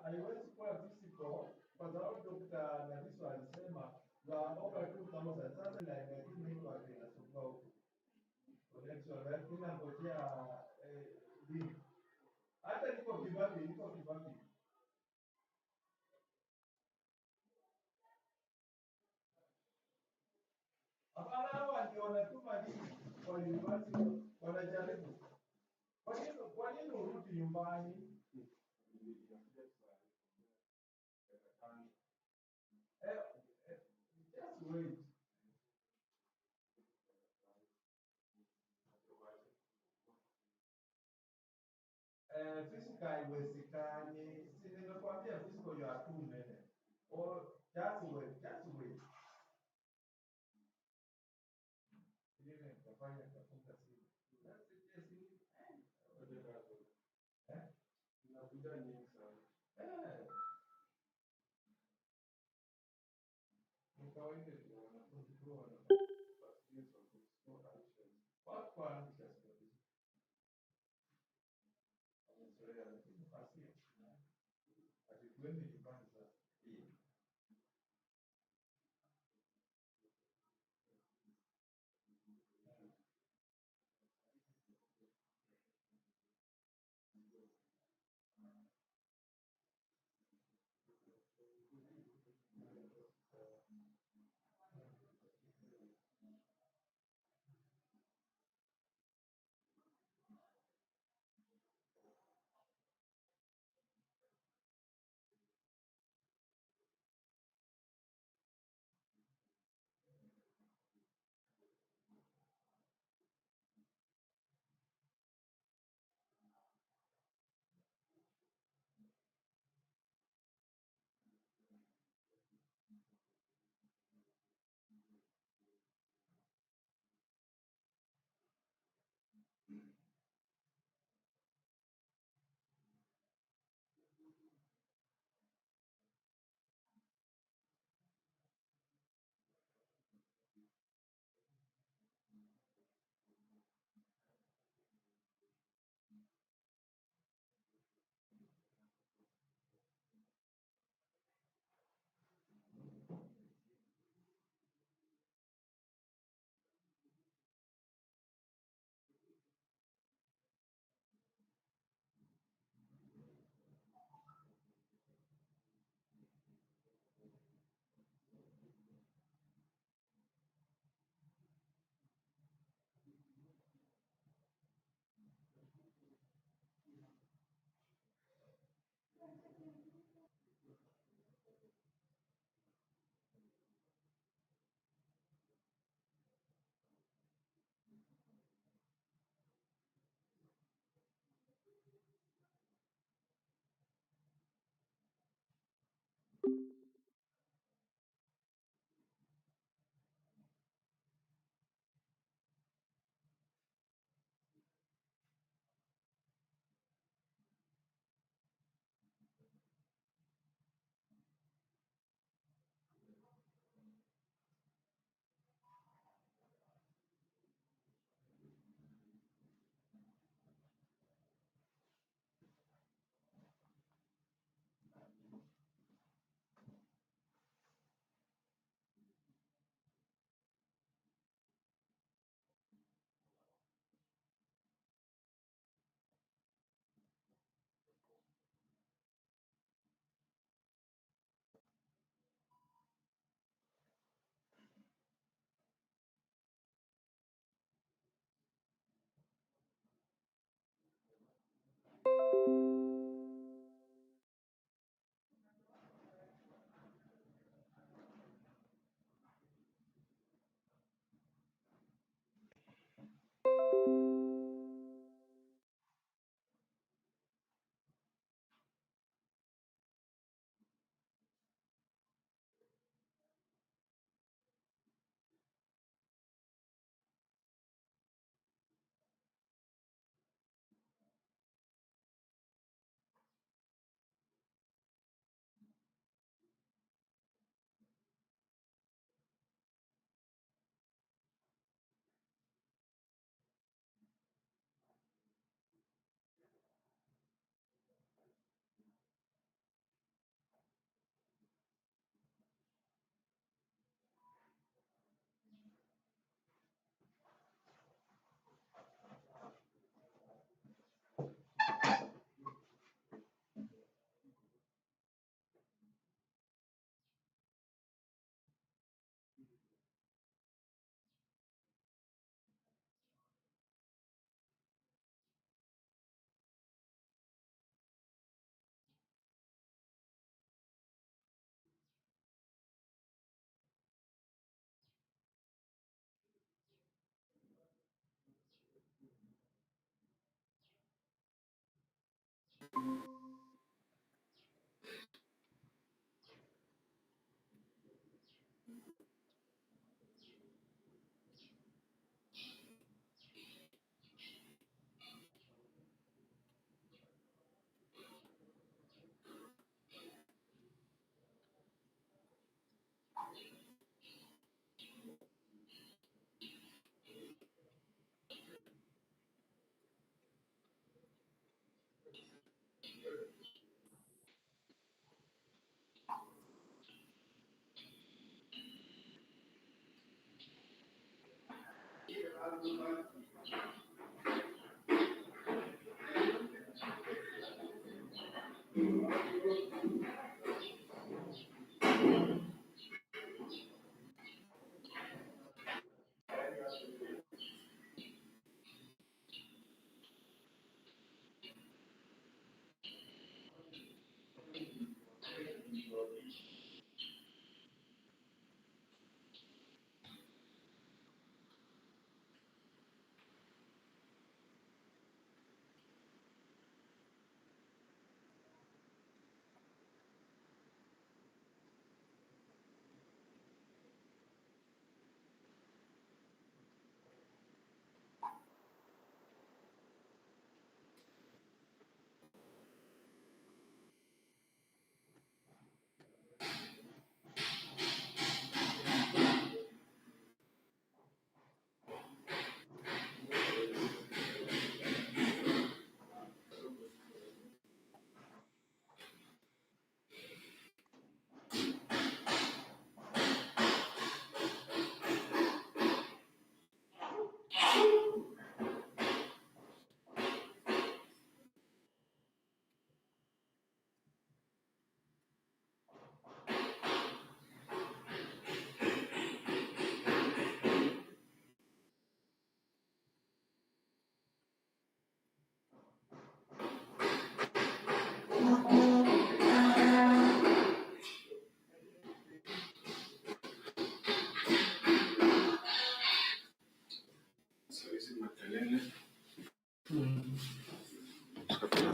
haiwezi kuwa physical kwa sababu Dr. Naviso alisema za over 2000 sasa lakini network inasumbua huko connection lakini nangojea link hata niko Kibabii hapana hawa ndio wanatuma nini kwa university wanajaribu kwa nini urudi nyumbani just wait physical haiwezekani si nimekwambia physical you are too many or just wait ile nitafanya nitafunga simu inakuja nyingi sana ni kawaida tu wanafunzi tu what kwa anxious kabisa amezoea lakini basi atituende nyumbani sasa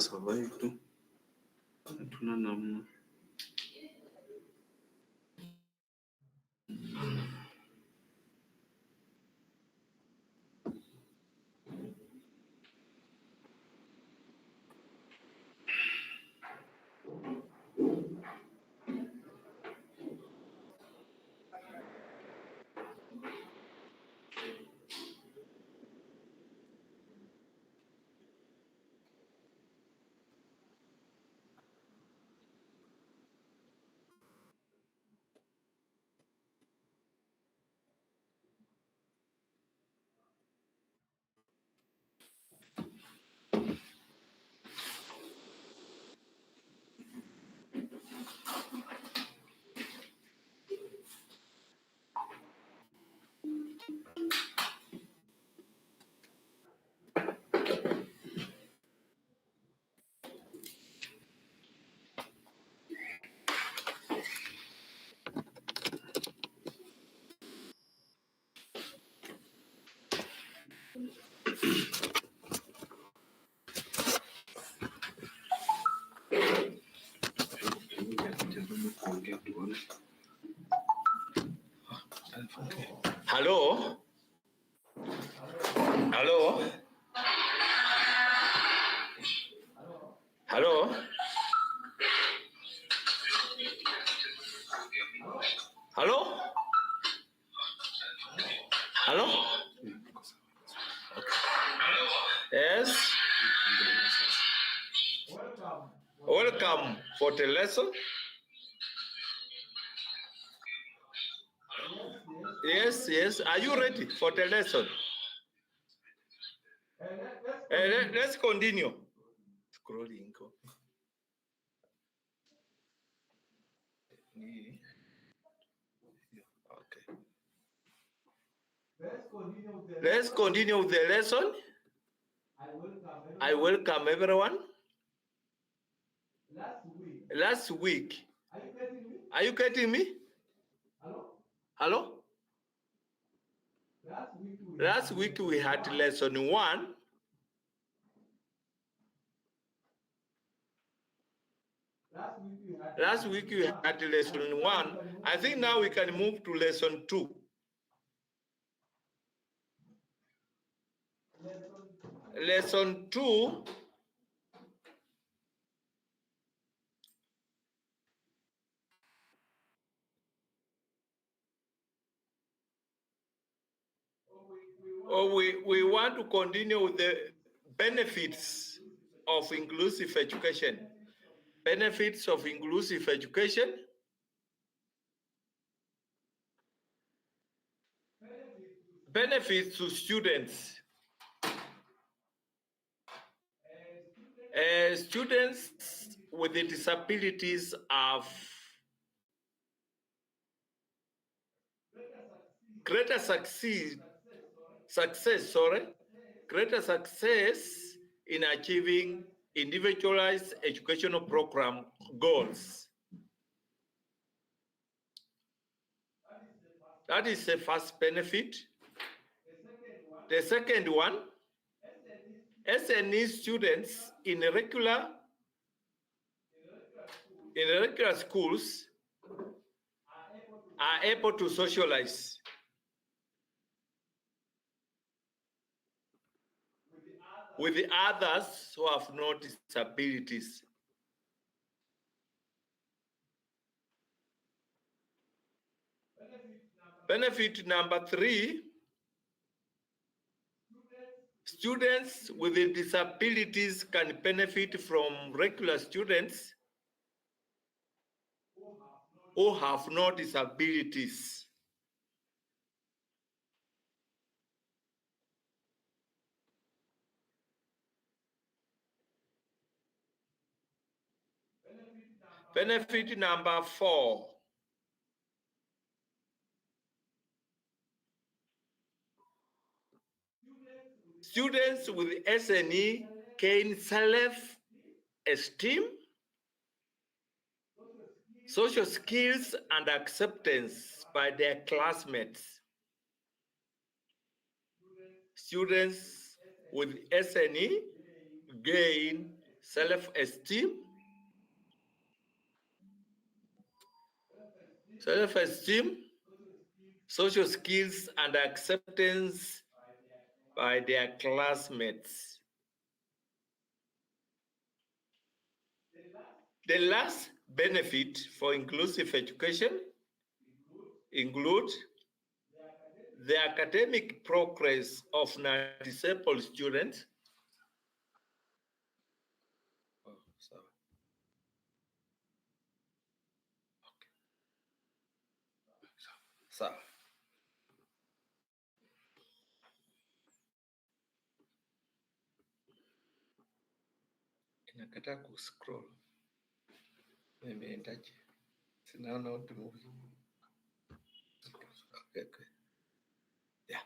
Survive tu, hatuna namna. Hello? Hello? Hello? Hello? Hello? Okay. Yes? Welcome for the lesson. Yes. Are you ready for the lesson? Let's continue. Scrolling. Okay. Let's continue with the lesson. I welcome everyone. Last week. Are you getting me? Hello? Last week we had lesson 1. Last week we had lesson 1. I think now we can move to lesson 2. Lesson 2. We want to continue with the benefits of inclusive education. Benefits of inclusive education. Benefits to students. Students with the disabilities have greater success in achieving individualized educational program goals. That is the first benefit. The second one, SNE students in regular schools are able to socialize with the others who have no disabilities. Benefit number 3, students with disabilities can benefit from regular students who have no disabilities. Benefit number 4, students with SNE gain self-esteem, social skills, and acceptance by their classmates. Students with SNE gain self-esteem, social skills, and acceptance by their classmates. The last benefit for inclusive education include the academic progress of non-disabled students. Sawa. Inakataa kuscroll. Nimeendaje? Sinaona what to move. Okay. Yeah.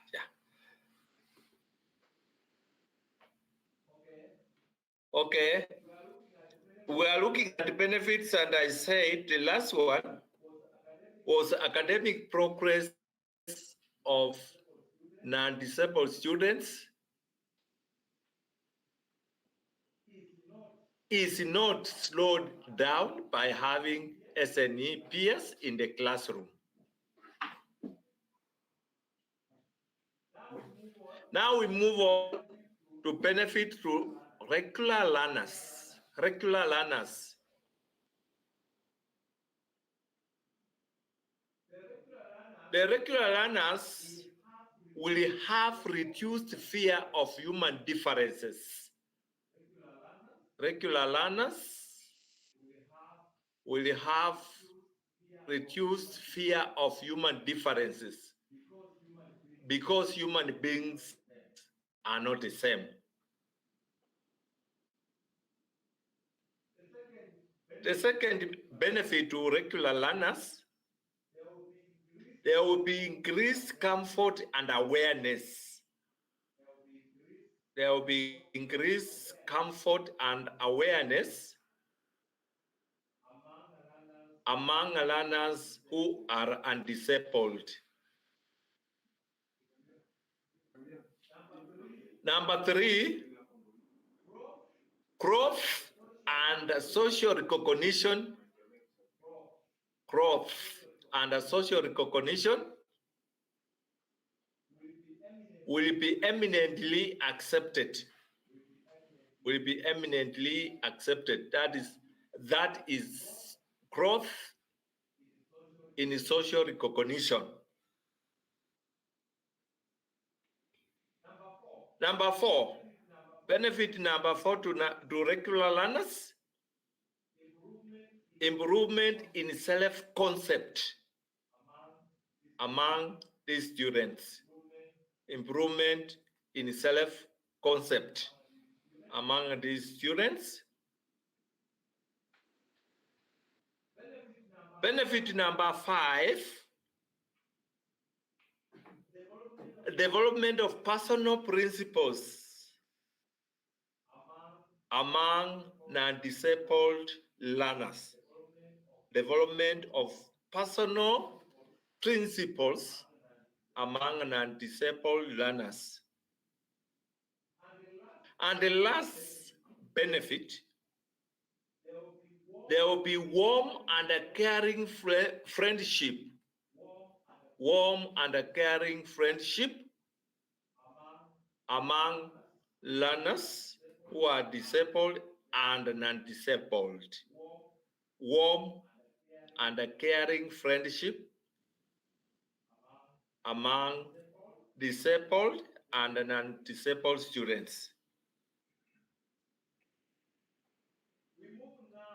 Okay. We are looking at the benefits, and I said the last one was academic progress of non-disabled students is not slowed down by having SNE peers in the classroom. Now we move on to benefit to regular learners. The regular learners will have reduced fear of human differences. Regular learners will have reduced fear of human differences because human beings are not the same. The second benefit to regular learners, there will be increased comfort and awareness. There will be increased comfort and awareness among learners who are undisabled. Number 3, growth and social recognition, growth and social recognition will be eminently accepted. Will be eminently accepted. That is growth in social recognition. Number 4, benefit number 4 to regular learners: improvement in self-concept among the students. Improvement in self-concept among these students. Benefit number 5, development of personal principles among non-disabled learners. Development of personal principles among non-disabled learners. And the last benefit, there will be warm and a caring friendship. Warm and a caring friendship among learners who are disabled and non-disabled. Warm and a caring friendship among disabled and non-disabled students.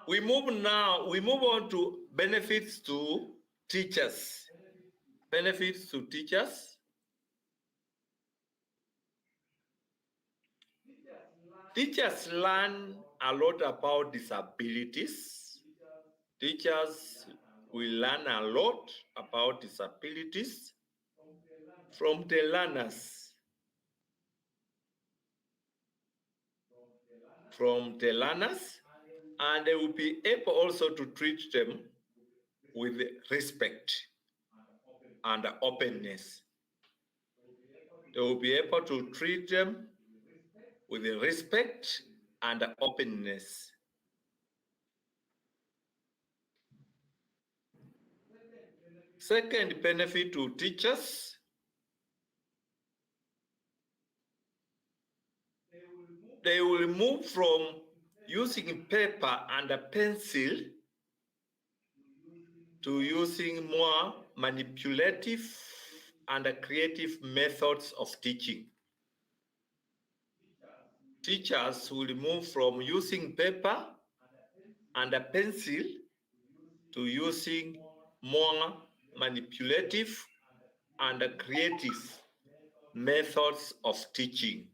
We move on to benefits to teachers. Benefits to teachers. Teachers learn a lot about disabilities. Teachers will learn a lot about disabilities from the learners. And they will be able also to treat them with respect and openness. They will be able to treat them with respect and openness. Second benefit to teachers, they will move from using paper and a pencil to using more manipulative and creative methods of teaching. Teachers will move from using paper and a pencil to using more manipulative and creative methods of teaching.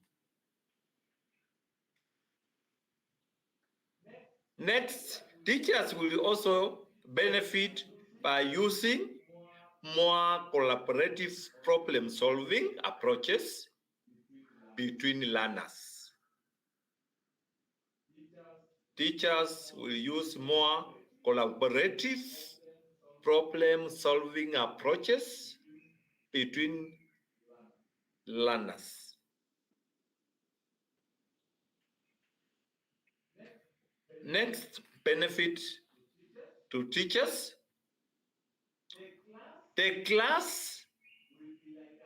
Next, teachers will also benefit by using more collaborative problem-solving approaches between learners. Teachers will use more collaborative problem-solving approaches between learners. Next benefit to teachers, the class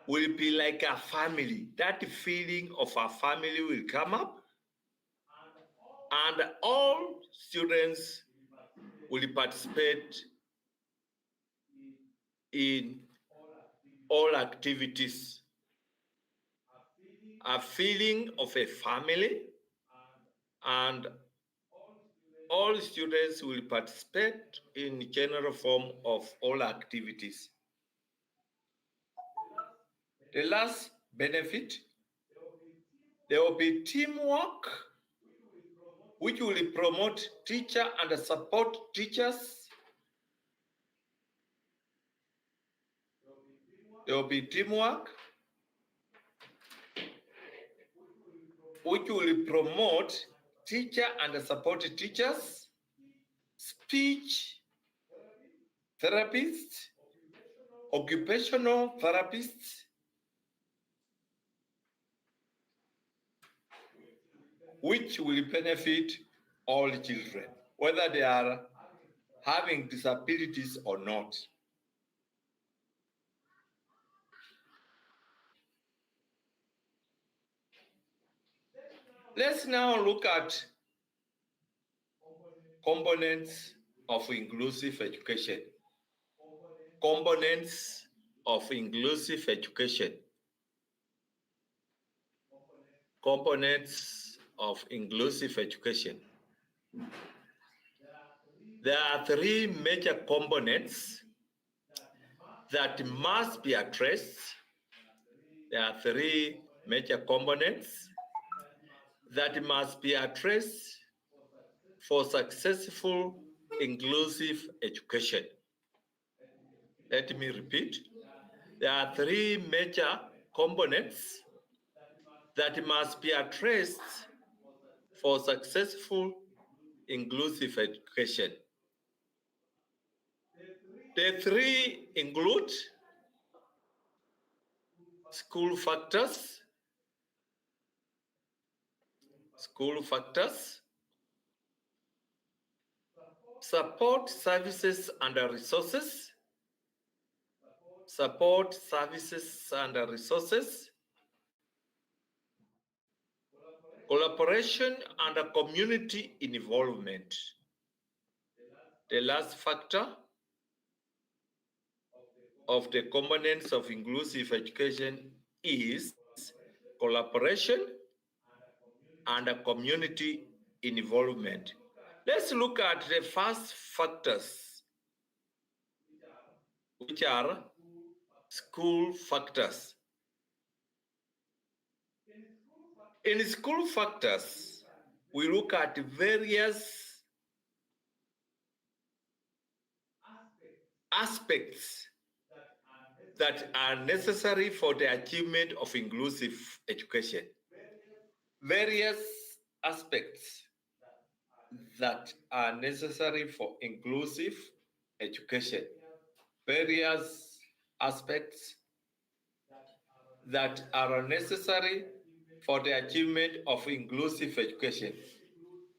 will be like a family. That feeling of a family will come up, and all students will participate in all activities. A feeling of a family, and all students will participate in general form of all activities. The last benefit, there will be teamwork, which will promote teacher and support teachers. There will be teamwork, which will promote teacher and support teachers, speech therapists, occupational therapists, which will benefit all children, whether they are having disabilities or not. Let's now look at components of inclusive education. Components of inclusive education. Components of inclusive education. There are three major components that must be addressed. There are three major components that must be addressed for successful inclusive education. Let me repeat. There are three major components that must be addressed for successful inclusive education. The three include school factors, support services and resources, collaboration and community involvement. The last factor of the components of inclusive education is collaboration and community involvement. Let's look at the first factors, which are school factors. In school factors, we look at various aspects that are necessary for the achievement of inclusive education. Various aspects that are necessary for inclusive education. Various aspects that are necessary for the achievement of inclusive education.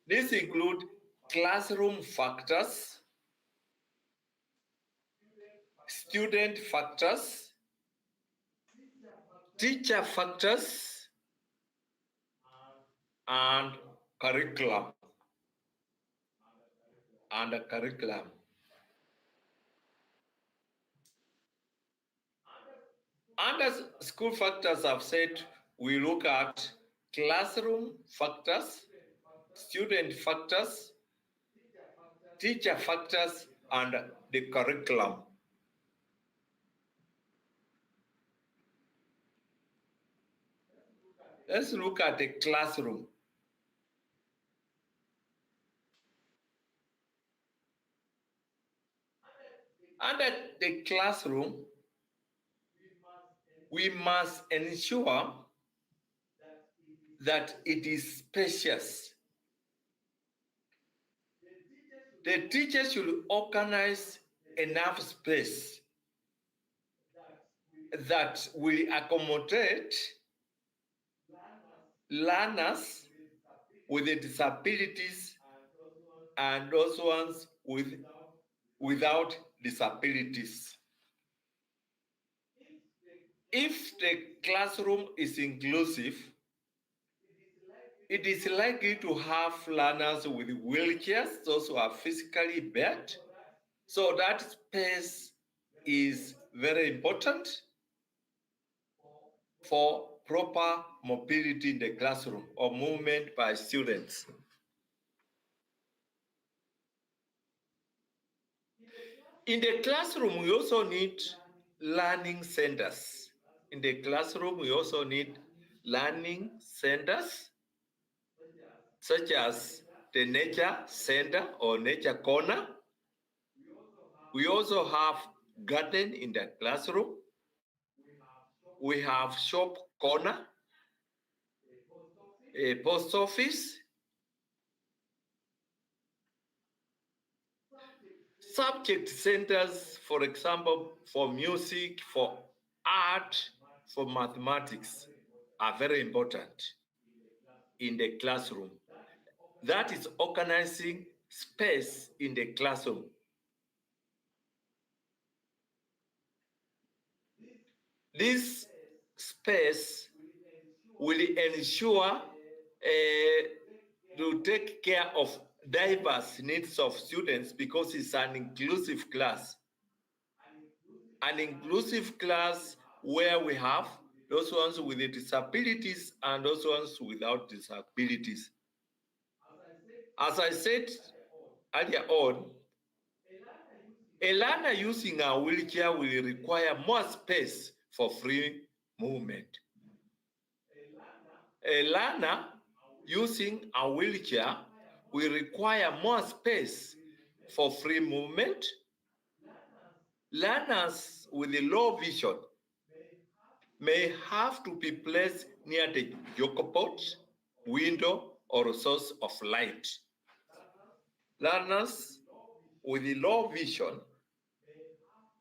These include classroom factors, student factors, teacher factors, and curriculum. Under school factors, I've said we look at classroom factors, student factors, teacher factors, and the curriculum. Let's look at the classroom. Under the classroom, we must ensure that it is spacious. The teachers should organize enough space that will accommodate learners with disabilities and those ones without disabilities. If the classroom is inclusive, it is likely to have learners with wheelchairs, those who are physically impaired. So that space is very important for proper mobility in the classroom or movement by students. In the classroom, we also need learning centers. In the classroom, we also need learning centers such as the nature center or nature corner. We also have garden in the classroom. We have shop corner, a post office, subject centers, for example, for music, for art, for mathematics, are very important in the classroom. that is organizing space in the classroom. This space will ensure to take care of diverse needs of students because it's an inclusive class. An inclusive class where we have those ones with disabilities and those ones without disabilities. As I said earlier on, a learner using a wheelchair will require more space for free movement. A learner using a wheelchair will require more space for free movement. Learners with a low vision may have to be placed near the chalkboard, window, or source of light. Learners with a low vision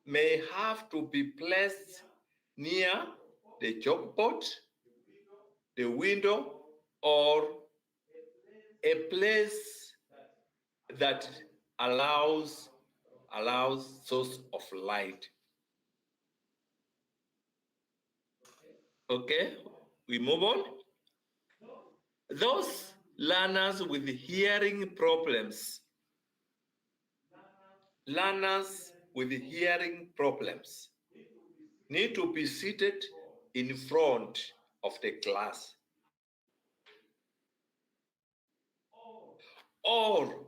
may have to be placed near the chalkboard, the window, or a place that allows source of light. Okay, we move on. Those learners with hearing problems, need to be seated in front of the class or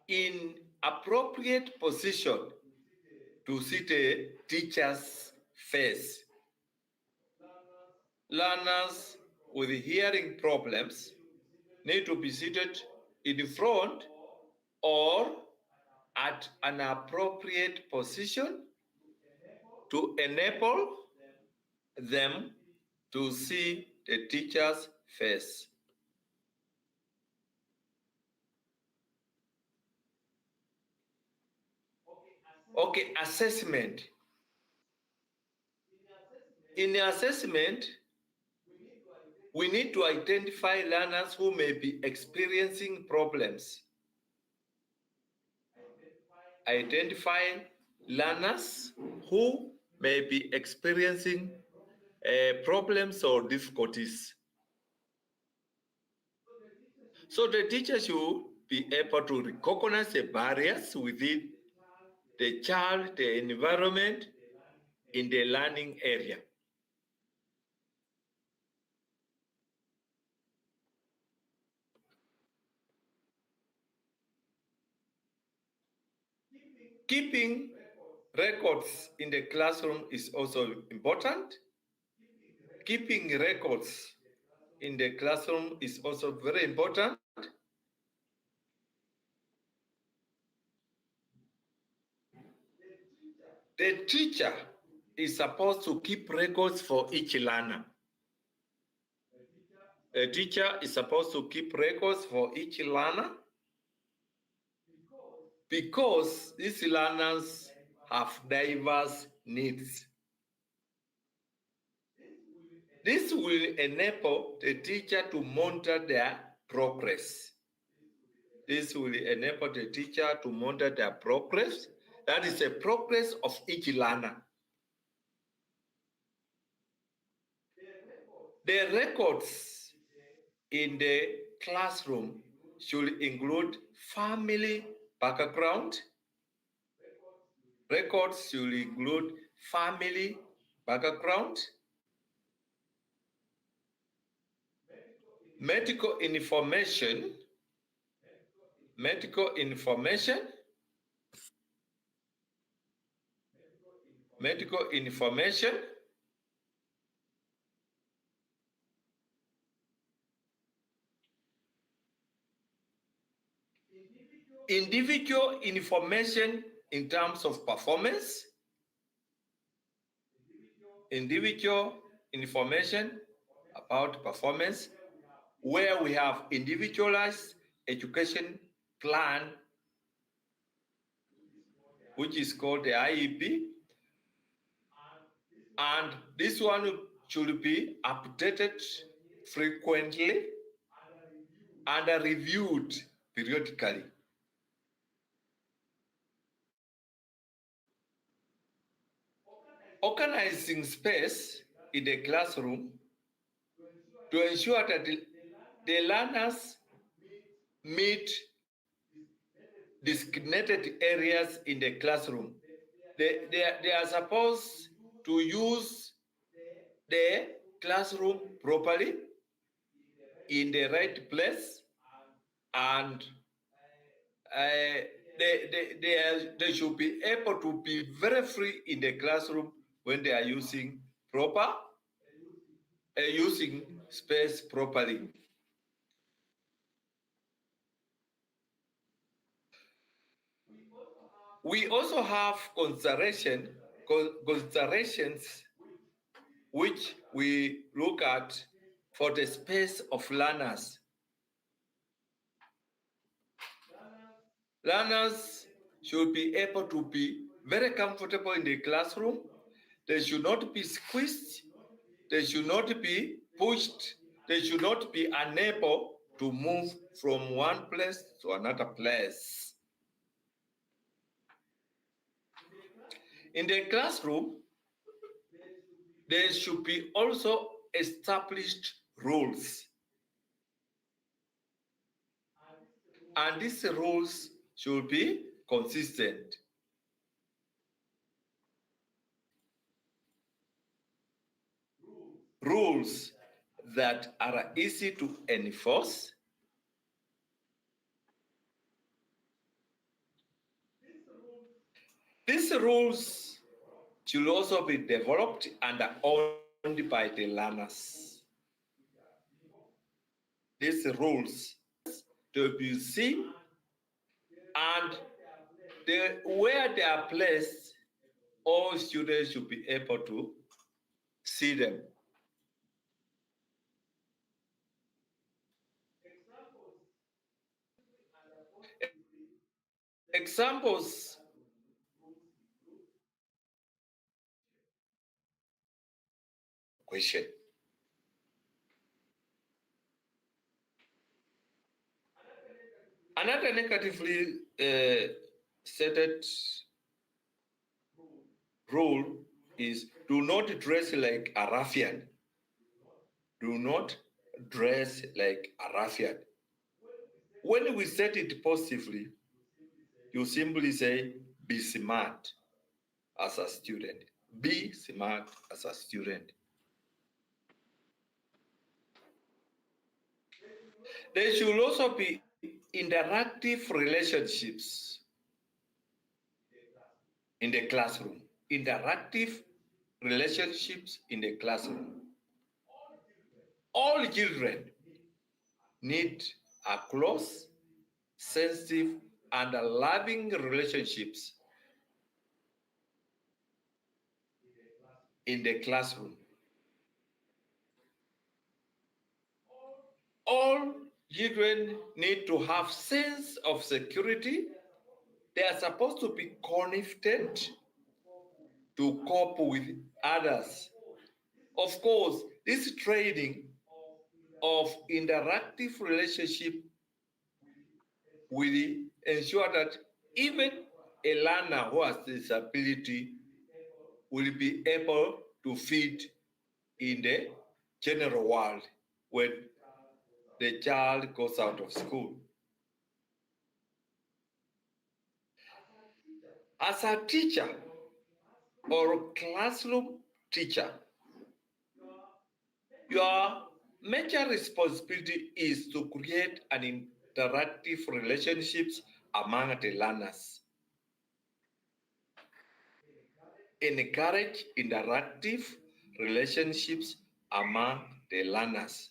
in appropriate position to see the teacher's face. Learners with hearing problems need to be seated in front or at an appropriate position to enable them to see the teacher's face. Okay, assessment. In the assessment, we need to identify learners who may be experiencing problems. Identify learners who may be experiencing problems or difficulties. So the teacher should be able to recognize the barriers within the child, the environment, in the learning area. Keeping records in the classroom is also important. Keeping records in the classroom is also very important. The teacher is supposed to keep records for each learner. The teacher is supposed to keep records for each learner because these learners have diverse needs. This will enable the teacher to monitor their progress. This will enable the teacher to monitor their progress. That is the progress of each learner. The records in the classroom should include family background. Records should include family background, medical information, individual information in terms of performance, individual information about performance, where we have individualized education plan, which is called the IEP, and this one should be updated frequently and are reviewed periodically. Organizing space in the classroom to ensure that the learners meet designated areas in the classroom. They are supposed to use the classroom properly in the right place, and they should be able to be very free in the classroom when they are using using space properly. We also have considerations which we look at for the space of learners. Learners should be able to be very comfortable in the classroom. They should not be squeezed. They should not be pushed. They should not be unable to move from one place to another place. In the classroom, there should be also established rules. And these rules should be consistent. Rules that are easy to enforce. These rules should also be developed and owned by the learners. These rules to be seen, and where they are placed, all students should be able to see them. Examples question. Another negatively stated rule is do not dress like a ruffian. Do not dress like a ruffian. When we set it positively, you simply say, be smart as a student. Be smart as a student. There should also be interactive relationships in the classroom. Interactive relationships in the classroom. All children need a close, sensitive, and loving relationships in the classroom. All children need to have sense of security. They are supposed to be confident to cope with others. Of course, this training of interactive relationship will ensure that even a learner who has disability will be able to fit in the general world when the child goes out of school. As a teacher or classroom teacher, your major responsibility is to create an interactive relationships among the learners. Encourage interactive relationships among the learners.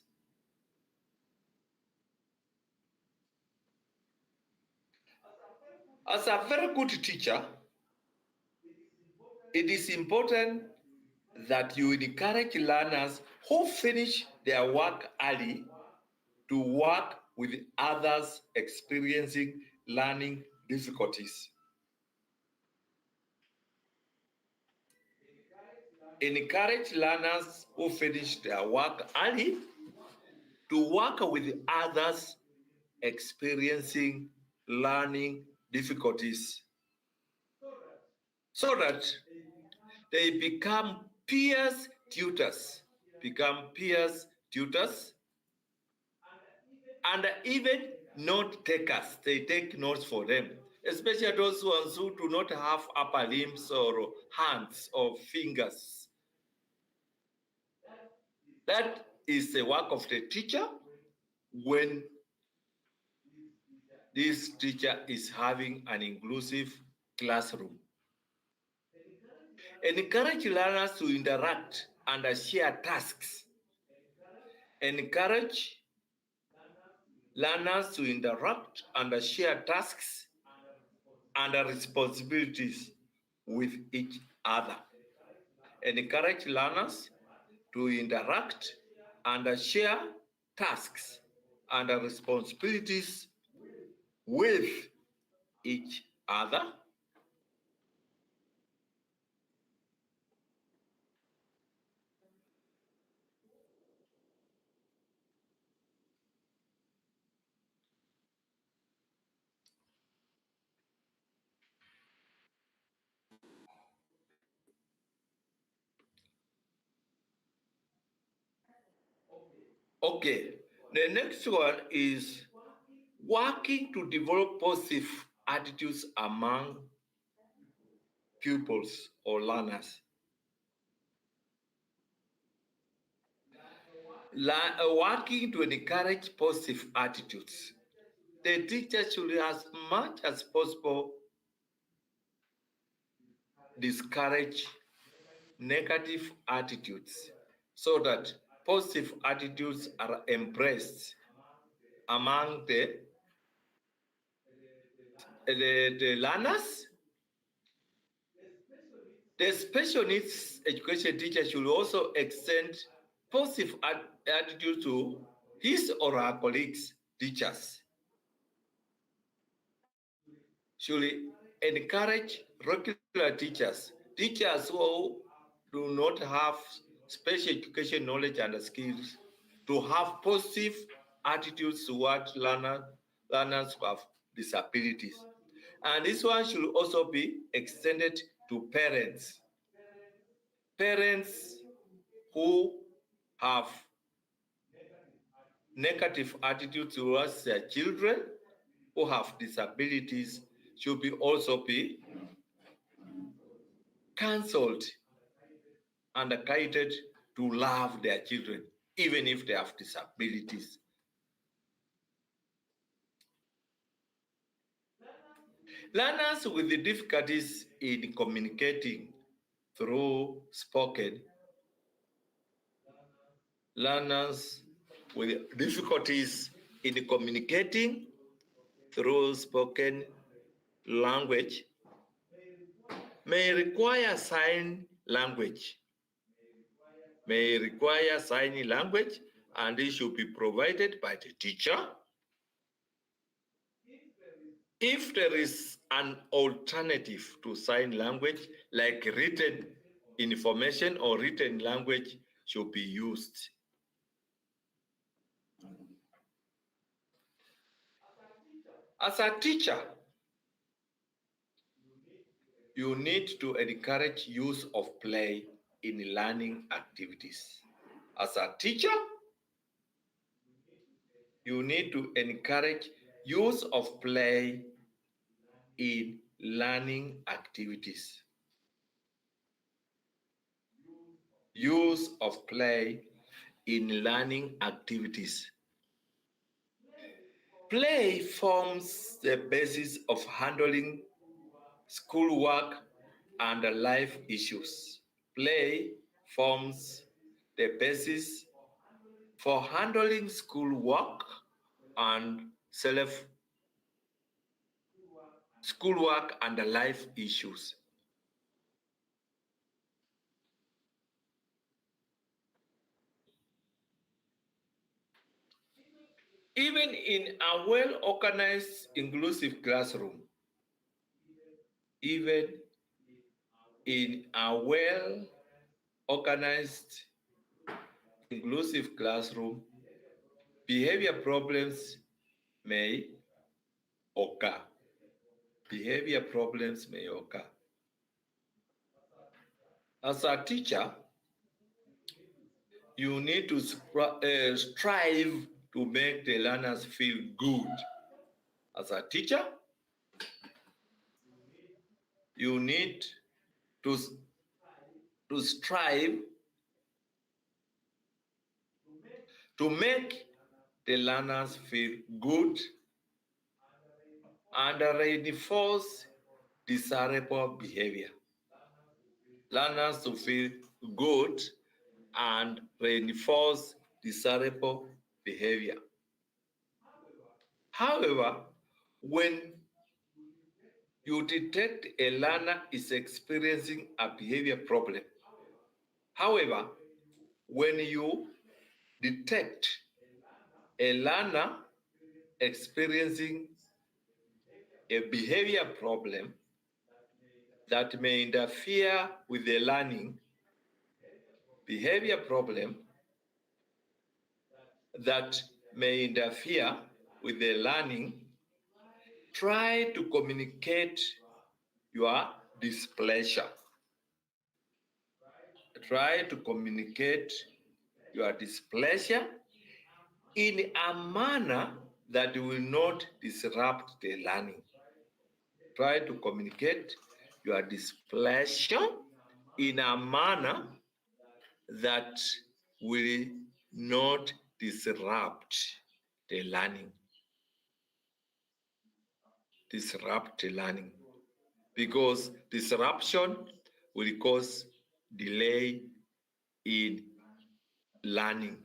As a very good teacher, it is important that you encourage learners who finish their work early to work with others experiencing learning difficulties. Encourage learners who finish their work early to work with others experiencing learning difficulties so that they become peers tutors, and even note takers. They take notes for them, especially those ones who do not have upper limbs or hands or fingers. That is the work of the teacher when this teacher is having an inclusive classroom. Encourage learners to interact and share tasks. Encourage learners to interact and share tasks and responsibilities with each other. Encourage learners to interact and share tasks and responsibilities with each other. Okay, the next one is working to develop positive attitudes among pupils or learners. Working to encourage positive attitudes. The teacher should, as much as possible, discourage negative attitudes so that positive attitudes are embraced among the learners. The special needs education teacher should also extend positive attitude to his or her colleagues, teachers. Should encourage regular teachers who do not have special education knowledge and skills to have positive attitudes toward learners who have disabilities. And this one should also be extended to parents. Parents who have negative attitude towards their children who have disabilities should also be counseled and guided to love their children, even if they have disabilities. Learners with the difficulties in communicating through spoken, learners with difficulties in communicating through spoken language may require sign language, and it should be provided by the teacher. If there is an alternative to sign language, like written information or written language, should be used. As a teacher, you need to encourage use of play in learning activities. As a teacher, you need to encourage use of play in learning activities. Use of play in learning activities. Play forms the basis of handling schoolwork and life issues. Play forms the basis for handling schoolwork and life issues. Even in a well-organized inclusive classroom, behavior problems may occur. Behavior problems may occur. As a teacher, you need to strive to make the learners feel good. As a teacher, you need to, to strive to make the learners feel good and reinforce desirable behavior. Learners to feel good and reinforce desirable behavior. However, when you detect a learner is experiencing a behavior problem, however, when you detect a learner experiencing a behavior problem that may interfere with the learning, behavior problem that may interfere with the learning, try to communicate your displeasure. Try to communicate your displeasure in a manner that will not disrupt the learning. Try to communicate your displeasure in a manner that will not disrupt the learning. Disrupt the learning. Because disruption will cause delay in learning.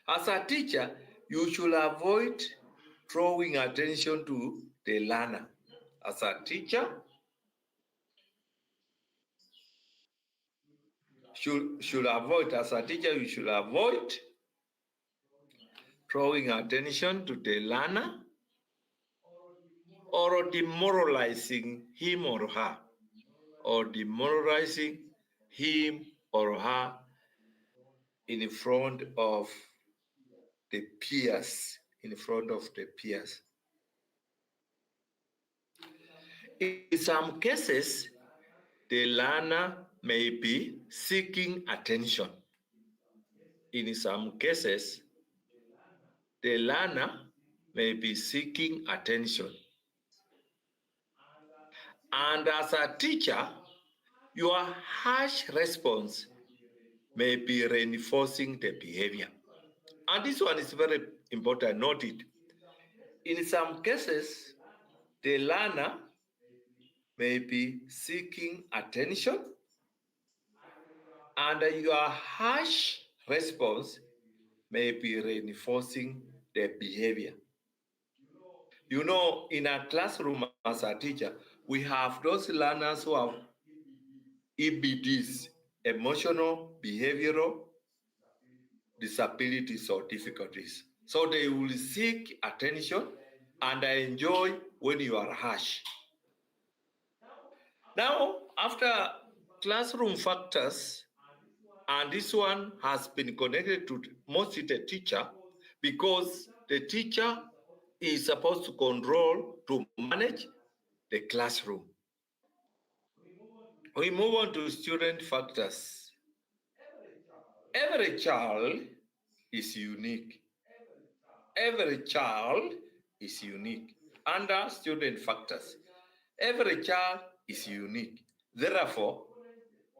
As a teacher, you should avoid drawing attention to the learner. As a teacher, you should avoid drawing attention to the learner or demoralizing him or her, or demoralizing him or her in front of the peers, in front of the peers. In some cases, the learner may be seeking attention. In some cases, the learner may be seeking attention. And as a teacher, your harsh response may be reinforcing the behavior. And this one is very important, note it. In some cases, the learner may be seeking attention, and your harsh response may be reinforcing the behavior. You know, in a classroom as a teacher, we have those learners who have EBDs, emotional, behavioral disabilities or difficulties. So they will seek attention and enjoy when you are harsh. Now, after classroom factors, and this one has been connected to mostly the teacher, because the teacher is supposed to control, to manage the classroom. We move on to student factors. Every child is unique. Every child is unique. Under student factors, every child is unique. Therefore,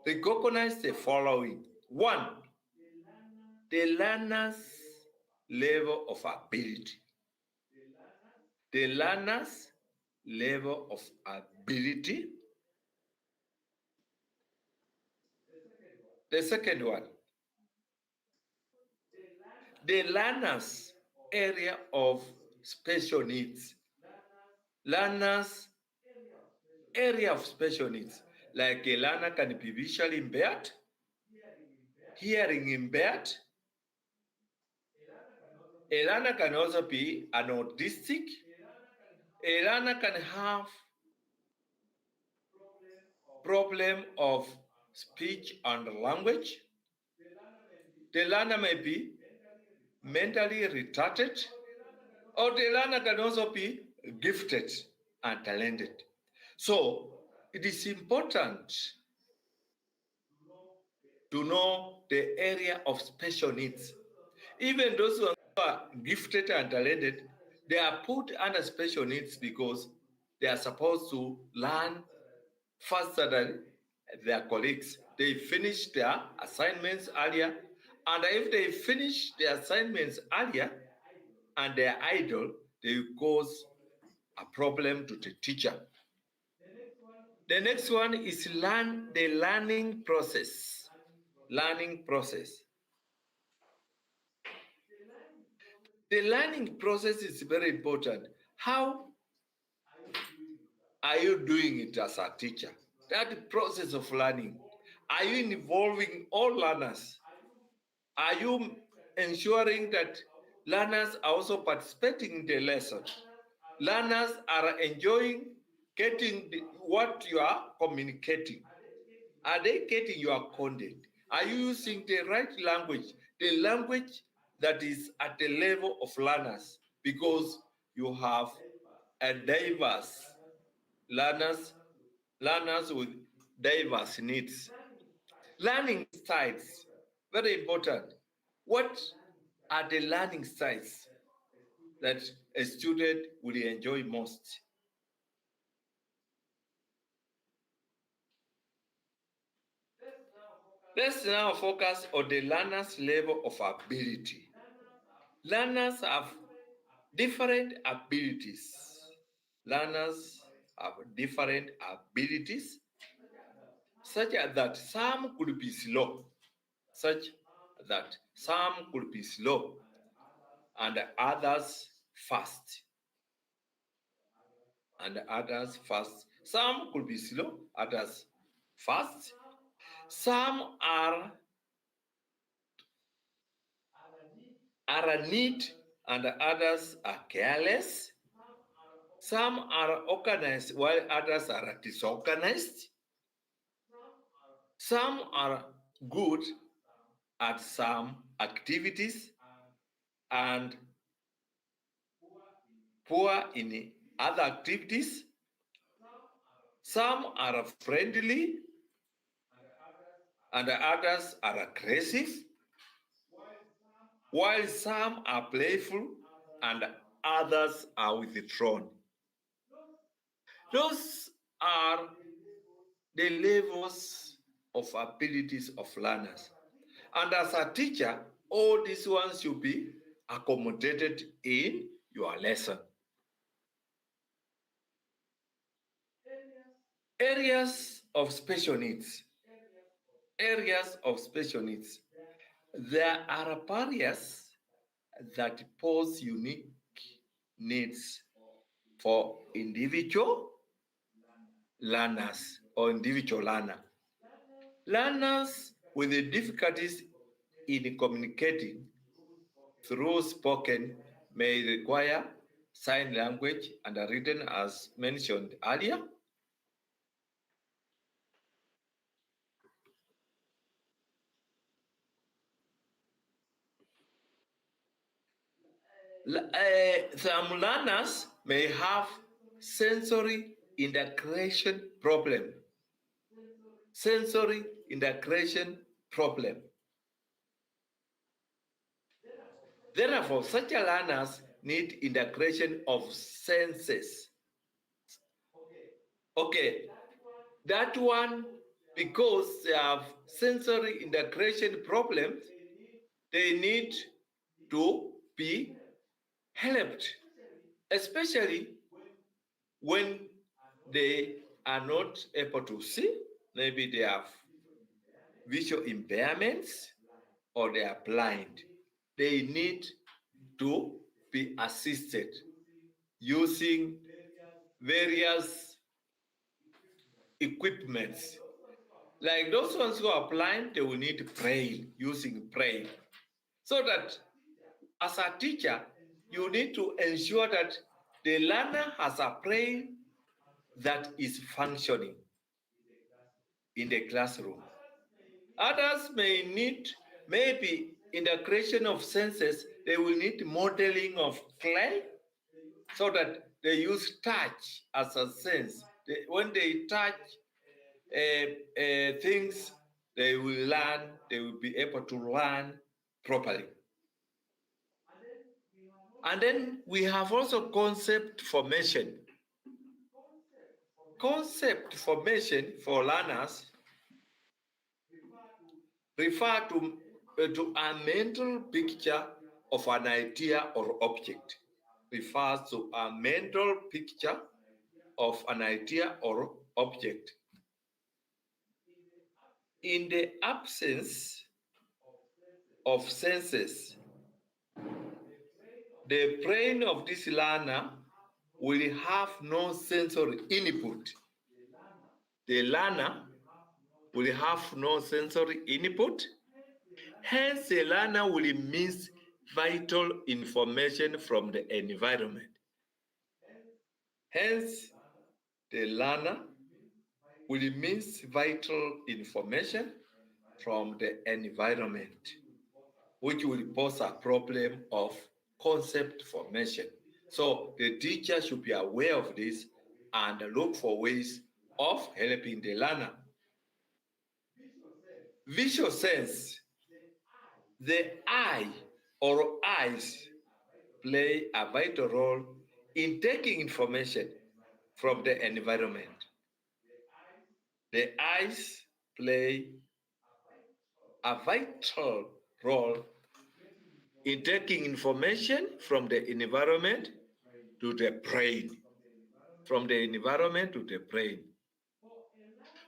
recognize the following. One, the learner's level of ability. The learner's level of ability. The second one, the learner's area of special needs. Learner's area of special needs. Like a learner can be visually impaired, hearing impaired. A learner can also be an autistic. A learner can have problem of speech and language. The learner may be mentally retarded, Or the learner can also be gifted and talented. So it is important to know the area of special needs. Even those who are gifted and talented, they are put under special needs because they are supposed to learn faster than their colleagues. They finish their assignments earlier, and if they finish their assignments earlier and they are idle, they cause a problem to the teacher. The next one is the learning process. Learning process. The learning process is very important. How are you doing it as a teacher? That process of learning. Are you involving all learners? Are you ensuring that learners are also participating in the lesson? Learners are enjoying getting what you are communicating. Are they getting your content? Are you using the right language? The language that is at the level of learners, because you have a diverse learners with diverse needs. Learning styles, very important. What are the learning styles that a student will enjoy most? Let's now focus on the learner's level of ability. Learners have different abilities. Learners have different abilities, such that some could be slow, such that some could be slow, and others fast. And others fast. Some could be slow, others fast. Some are neat, and others are careless. Some are organized while others are disorganized. Some are good at some activities and poor in other activities. Some are friendly and others are aggressive, while some are playful and others are withdrawn. Those are the levels of abilities of learners. And as a teacher, all these ones should be accommodated in your lesson. Areas of special needs. Areas of special needs. There are barriers that pose unique needs for individual learners or individual learner. Learners with the difficulties in communicating through spoken may require sign language and written as mentioned earlier. Some learners may have sensory integration problem. Sensory integration problem. Therefore, such learners need integration of senses. Okay, that one, because they have sensory integration problems, they need to be helped, especially when they are not able to see. Maybe they have visual impairments or they are blind. They need to be assisted using various equipments. Like those ones who are blind, they will need braille, using braille. So that as a teacher, you need to ensure that the learner has a brain that is functioning in the classroom. Others may need maybe integration of senses. They will need modeling of clay so that they use touch as a sense. When they touch things, they will learn, they will be able to learn properly. And then we have also concept formation. Concept formation for learners refer to a mental picture of an idea or object. Refers to a mental picture of an idea or object. In the absence of senses, the brain of this learner will have no sensory input. The learner will have no sensory input. Hence, the learner will miss vital information from the environment. Hence, the learner will miss vital information from the environment, which will pose a problem of concept formation. So the teacher should be aware of this and look for ways of helping the learner. Visual sense. The eye or eyes play a vital role in taking information from the environment. The eyes play a vital role in taking information from the environment to the brain. From the environment to the brain.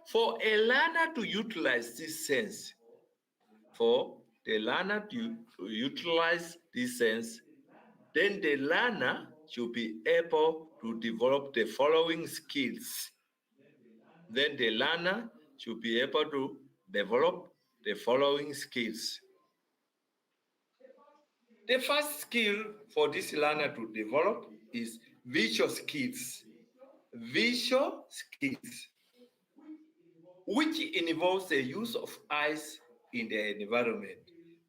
For a learner to utilize this sense, then the learner should be able to develop the following skills. Then the learner should be able to develop the following skills. The first skill for this learner to develop is visual skills. Visual skills, which involves the use of eyes in the environment.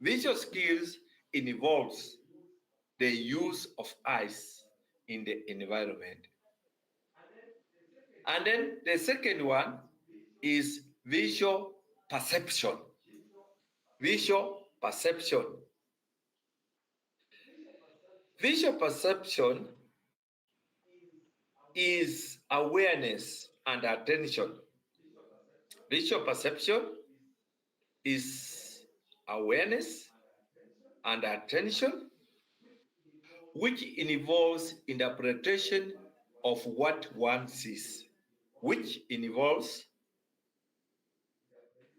Visual skills involves the use of eyes in the environment. And then the second one is visual perception. Visual perception. Visual perception is awareness and attention. Visual perception is awareness and attention, which involves interpretation of what one sees, which involves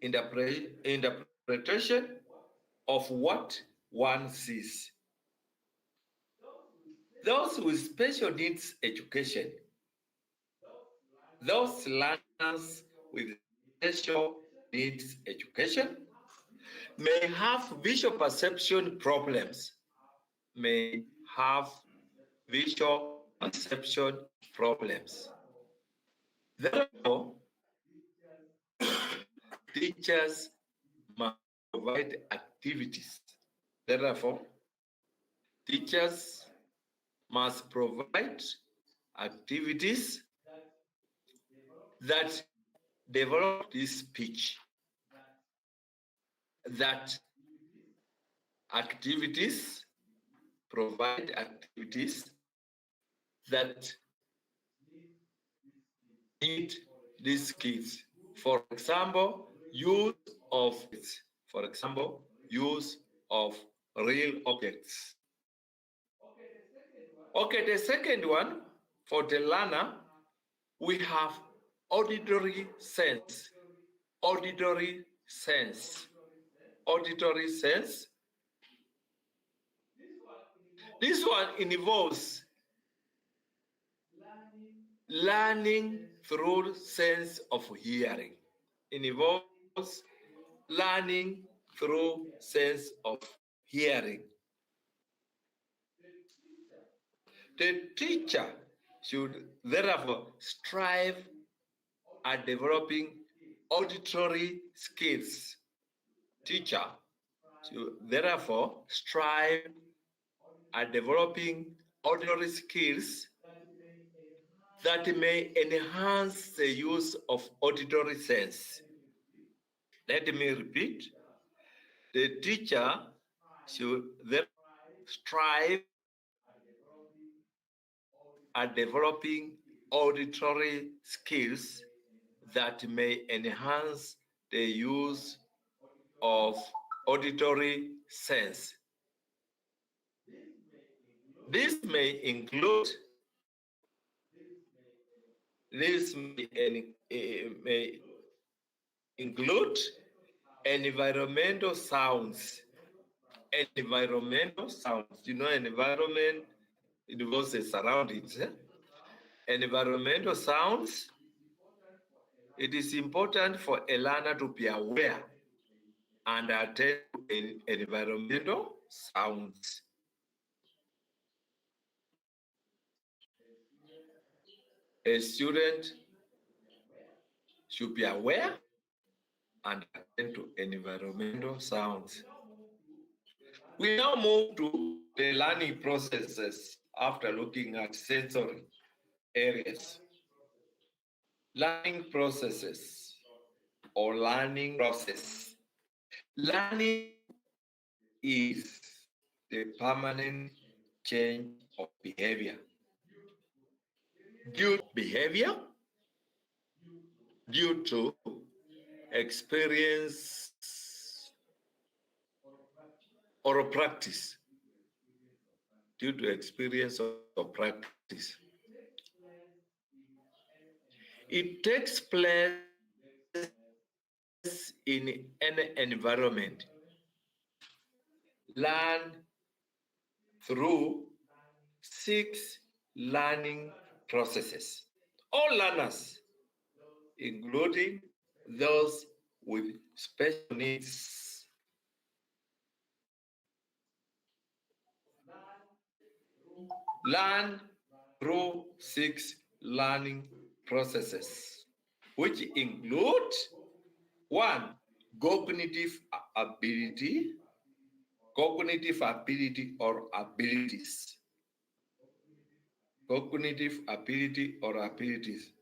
interpretation of what one sees. Those with special needs education, those learners with special needs education may have visual perception problems, may have visual perception problems. Therefore, teachers must provide activities. Therefore, teachers must provide activities that develop this speech. That activities provide activities that need these skills. For example, use of real objects. Okay, the second one for the learner, we have auditory sense. Auditory sense. Auditory sense. This one involves learning through sense of hearing. It involves learning through sense of hearing. The teacher should therefore strive at developing auditory skills. Teacher should therefore strive at developing auditory skills that may enhance the use of auditory sense. Let me repeat. The teacher should strive at developing auditory skills that may enhance the use of auditory sense. This may include environmental sounds. Environmental sounds. You know, environment involves the surroundings. Environmental sounds. It is important for a learner to be aware and attend to environmental sounds. A student should be aware and attend to environmental sounds. We now move to the learning processes after looking at sensory areas. Learning processes or learning process. Learning is the permanent change of behavior. Due to experience or practice. Due to experience or practice. It takes place in any environment. Learn through 6 learning processes. All learners, including those with special needs, learn through 6 learning processes, which include 1. Cognitive ability or abilities. Cognitive ability or abilities.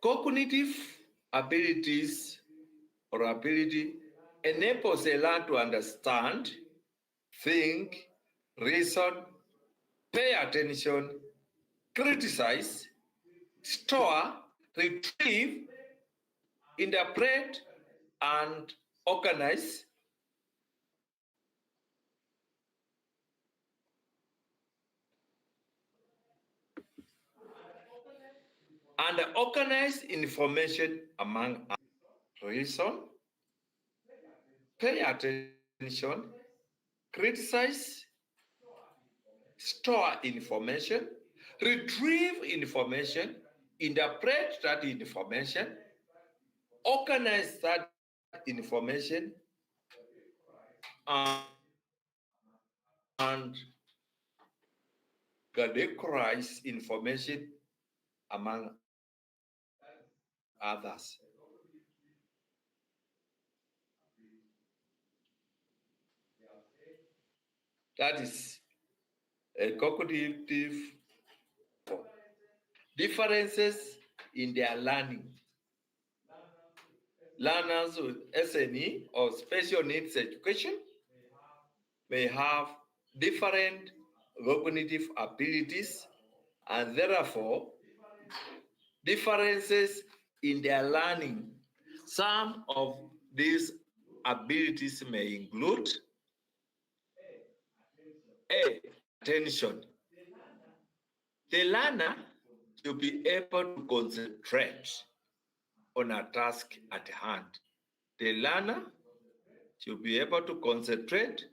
Cognitive abilities or ability enables a learner to understand, think, reason, pay attention, criticize, store, retrieve, interpret, and organize. And organize information among reason, pay attention, criticize, store information, retrieve information, interpret that information, organize that information, and categorize information among others. That is a cognitive differences in their learning. Learners with SNE or special needs education may have different cognitive abilities and therefore differences in their learning. Some of these abilities may include A. Attention. The learner should be able to concentrate on a task at hand. The learner should be able to concentrate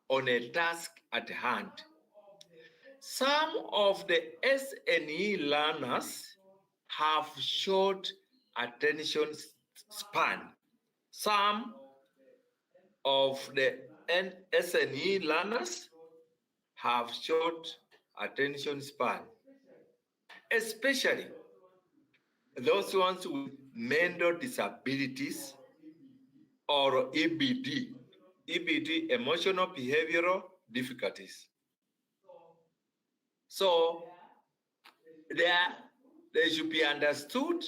on a task at hand. Some of the SNE learners have short attention span. Some of the SNE learners have short attention span, especially those ones with mental disabilities or EBD. EBD, emotional behavioral difficulties. So they should be understood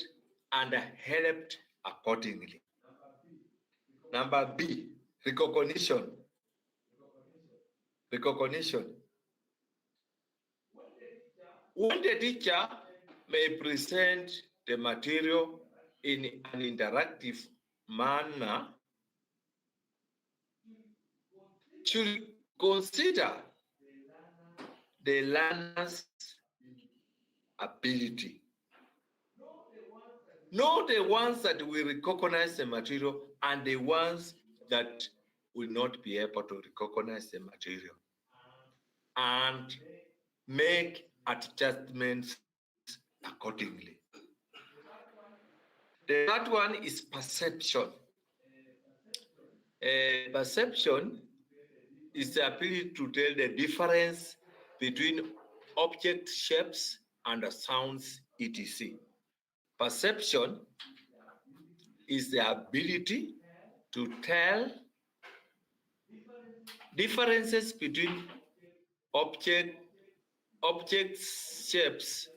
and helped accordingly. Number B, recognition. Recognition. When the teacher may present the material in an interactive manner, should consider the learner's ability. Not the ones that will recognize the material and the ones that will not be able to recognize the material, and make adjustments accordingly. The third one is perception. Perception is the ability to tell the difference between object shapes and sounds, etc. Perception is the ability to tell differences between objects shapes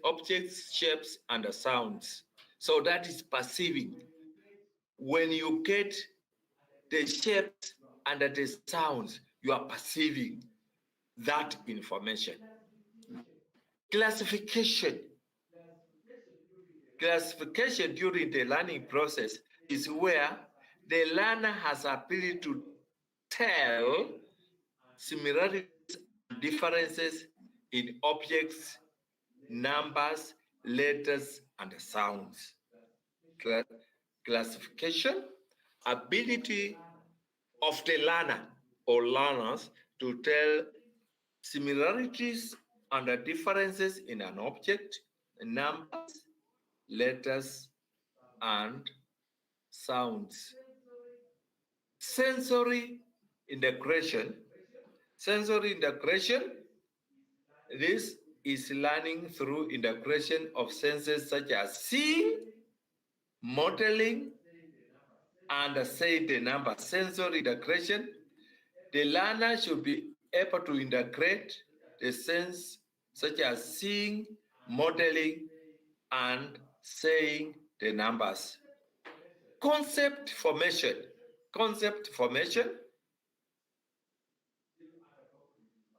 and sounds. So that is perceiving. When you get the shapes and the sounds, you are perceiving that information. Classification. Classification during the learning process is where the learner has ability to tell similarities and differences in objects, numbers, letters, and sounds. Classification, ability of the learner or learners to tell similarities and differences in an object, numbers, letters, and sounds. Sensory integration. Sensory integration, this is learning through integration of senses such as seeing, modeling, and saying the number. Sensory integration, the learner should be able to integrate the sense such as seeing, modeling, and saying the numbers. Concept formation. Concept formation,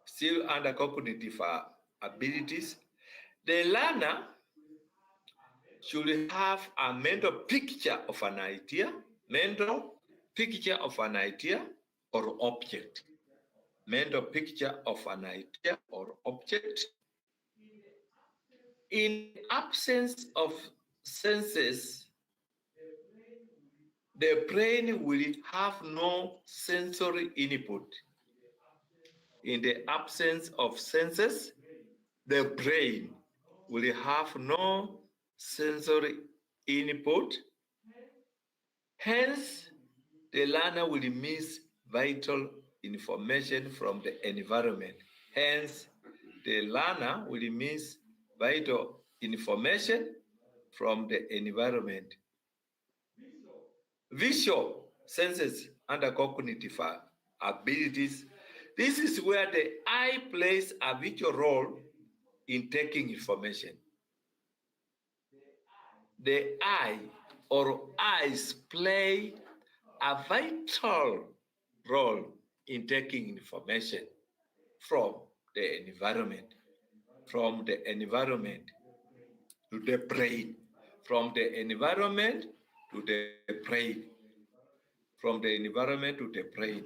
still under cognitive abilities. The learner should have a mental picture of an idea, mental picture of an idea or object. Mental picture of an idea or object. In absence of senses, the brain will have no sensory input. In the absence of senses, the brain will have no sensory input. Hence, the learner will miss vital information from the environment. Hence, the learner will miss vital information from the environment. Visual senses under cognitive abilities. This is where the eye plays a vital role in taking information. The eye or eyes play a vital role in taking information from the environment, to the brain, from the environment to the brain, from the environment to the brain.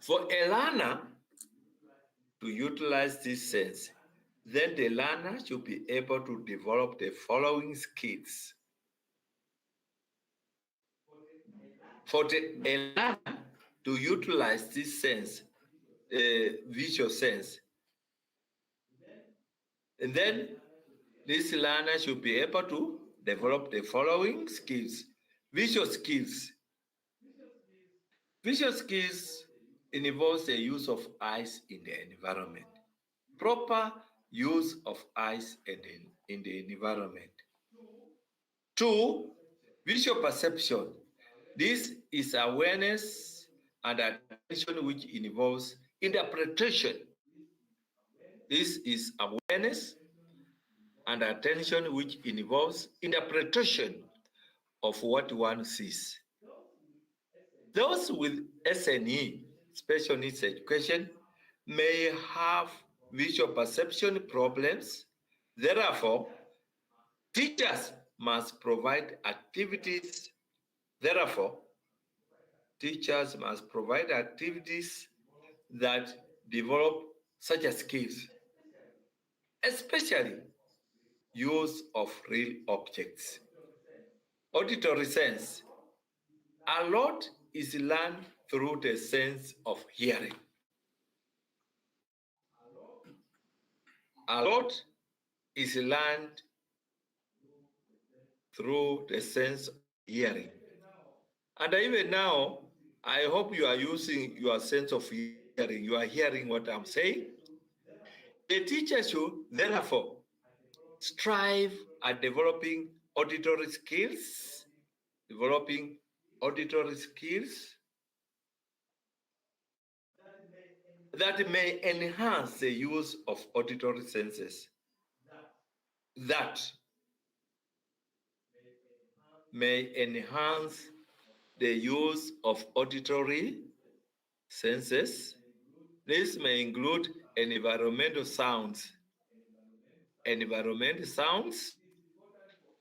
For a learner to utilize this sense, then the learner should be able to develop the following skills. For a learner to utilize this sense, visual sense, and then this learner should be able to develop the following skills. Visual skills. Visual skills involves the use of eyes in the environment. Proper use of eyes in the environment. 2, visual perception. This is awareness and attention which involves interpretation. This is awareness and attention which involves interpretation of what one sees. Those with SNE, special needs education, may have visual perception problems. Therefore, teachers must provide activities. Therefore, teachers must provide activities that develop such skills, especially use of real objects. Auditory sense. A lot is learned through the sense of hearing. A lot is learned through the sense of hearing. And even now, I hope you are using your sense of hearing. You are hearing what I'm saying. The teacher should, therefore, strive at developing auditory skills that may enhance the use of auditory senses, that may enhance the use of auditory senses. This may include environmental sounds. Environmental sounds.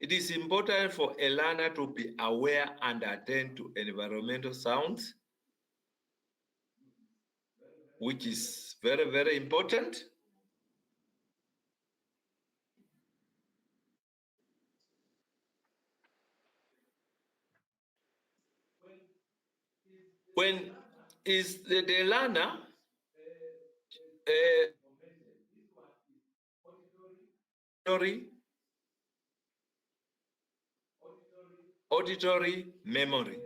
It is important for a learner to be aware and attend to environmental sounds, which is very, very important. When is the learner auditory, auditory memory.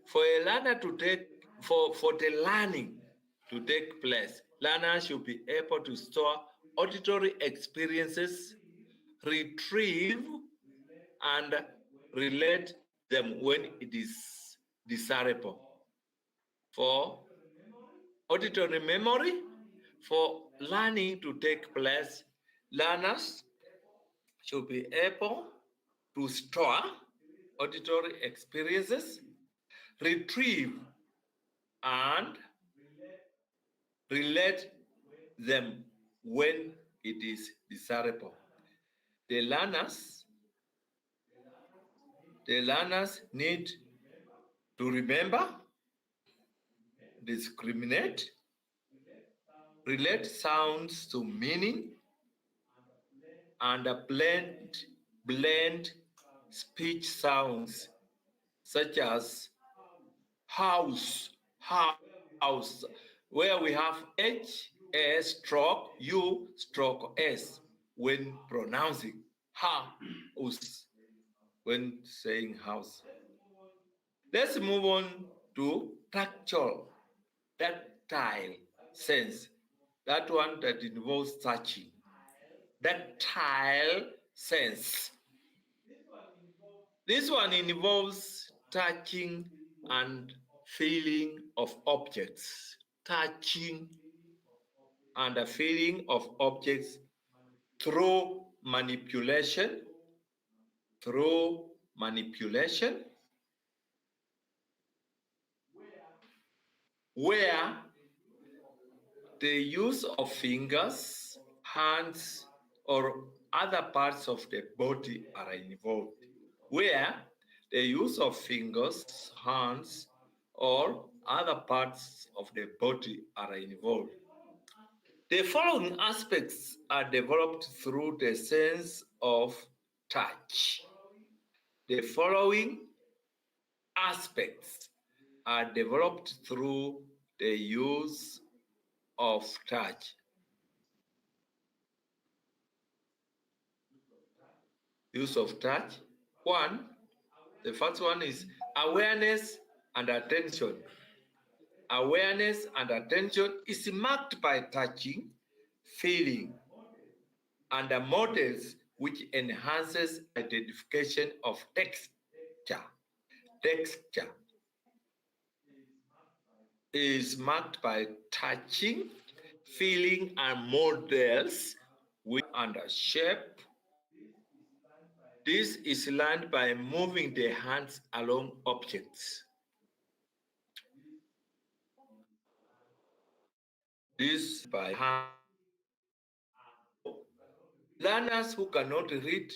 For a learner to take, for the learning to take place, learners should be able to store auditory experiences, retrieve and relate them when it is desirable. For auditory memory, for learning to take place, learners should be able to store auditory experiences, retrieve and relate them when it is desirable. The learners need to remember, discriminate, relate sounds to meaning, and blend speech sounds such as house, where we have H, S stroke, U stroke S when pronouncing house, when saying house. Let's move on to tactile sense, that one that involves touching. Tactile sense. This one involves touching and feeling of objects. Touching and the feeling of objects through manipulation, where the use of fingers, hands, or other parts of the body are involved. Where the use of fingers, hands, or other parts of the body are involved. The following aspects are developed through the sense of touch. The following aspects are developed through the use of touch. Use of touch. The first one is awareness and attention. Awareness and attention is marked by touching, feeling, and models which enhances identification of texture. is marked by touching, feeling, and models with and a shape. This is learned by moving the hands along objects. This by hand. Learners who cannot read